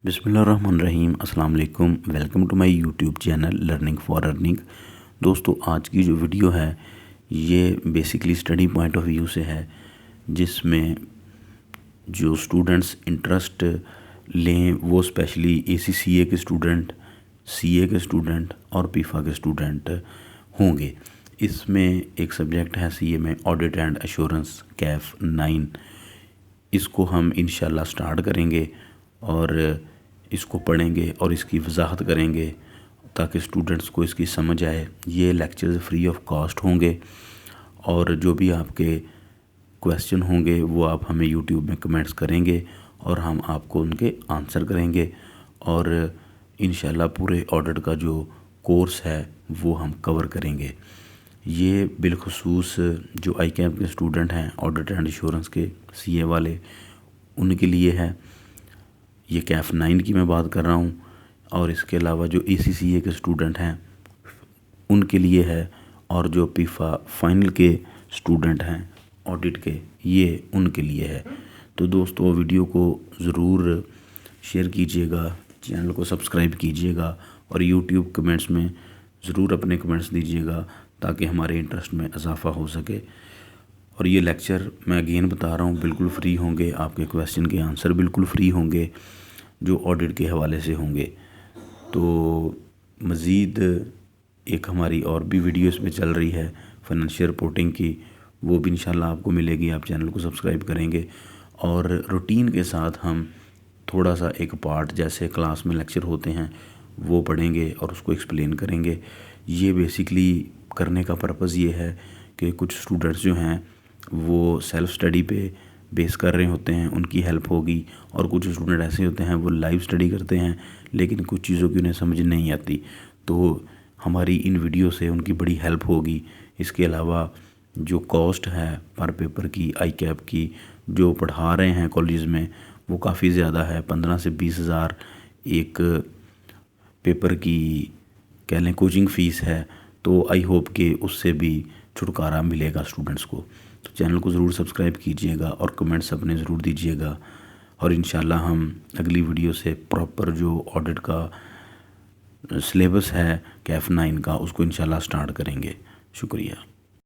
बिस्मिल्लाहिर्रहमानिर्रहीम। अस्सलाम वालेकुम। Welcome to my YouTube channel learning for earning. दोस्तों, आज की जो वीडियो है ये basically study point of view से है, जिसमें जो स्टूडेंट्स इंटरेस्ट लें वो स्पेशली ACCA के स्टूडेंट, CA के स्टूडेंट और पीफा के स्टूडेंट होंगे। इसमें एक सब्जेक्ट है CA में ऑडिट एंड एश्योरेंस कैफ 9। इसको हम इंशाल्लाह स्टार्ट करेंगे और इसको पढ़ेंगे और इसकी वजाहत करेंगे ताकि स्टूडेंट्स को इसकी समझ आए। ये लेक्चर्स फ्री ऑफ कॉस्ट होंगे और जो भी आपके क्वेश्चन होंगे वो आप हमें यूट्यूब में कमेंट्स करेंगे और हम आपको उनके आंसर करेंगे और इंशाल्लाह पूरे ऑडिट का जो कोर्स है वो हम कवर करेंगे। ये बिलखुसूस जो icap के स्टूडेंट हैं ऑडिट एंड इंश्योरेंस के CA वाले, उनके लिए है। ये कैफ 9 की मैं बात कर रहा हूँ और इसके अलावा जो ACCA के स्टूडेंट हैं उनके लिए है, और जो पीफा फाइनल के स्टूडेंट हैं ऑडिट के, ये उनके लिए है। तो दोस्तों, वीडियो को ज़रूर शेयर कीजिएगा, चैनल को सब्सक्राइब कीजिएगा और यूट्यूब कमेंट्स में ज़रूर अपने कमेंट्स दीजिएगा ताकि हमारे इंटरेस्ट में इजाफ़ा हो सके। और ये लेक्चर मैं अगेन बता रहा हूँ बिल्कुल फ्री होंगे, आपके क्वेश्चन के आंसर बिल्कुल फ्री होंगे जो ऑडिट के हवाले से होंगे। तो मज़ीद एक हमारी और भी वीडियो इसमें चल रही है फाइनेंशियल रिपोर्टिंग की, वो भी इंशाल्लाह आपको मिलेगी। आप चैनल को सब्सक्राइब करेंगे और रूटीन के साथ हम थोड़ा सा एक पार्ट जैसे क्लास में लेक्चर होते हैं वो पढ़ेंगे और उसको एक्सप्लेन करेंगे। ये बेसिकली करने का पर्पज़ ये है कि कुछ स्टूडेंट्स जो हैं वो सेल्फ़ स्टडी पे बेस कर रहे होते हैं, उनकी हेल्प होगी, और कुछ स्टूडेंट ऐसे होते हैं वो लाइव स्टडी करते हैं लेकिन कुछ चीज़ों की उन्हें समझ नहीं आती, तो हमारी इन वीडियो से उनकी बड़ी हेल्प होगी। इसके अलावा जो कॉस्ट है पर पेपर की icap की जो पढ़ा रहे हैं कॉलेज में वो काफ़ी ज़्यादा है। 15 से 20 हज़ार एक पेपर की कह लें कोचिंग फ़ीस है। तो आई होप कि उससे भी छुटकारा मिलेगा स्टूडेंट्स को। तो चैनल को ज़रूर सब्सक्राइब कीजिएगा और कमेंट्स अपने ज़रूर दीजिएगा, और इंशाल्लाह हम अगली वीडियो से प्रॉपर जो ऑडिट का सिलेबस है कैफ 9 का उसको इंशाल्लाह स्टार्ट करेंगे। शुक्रिया।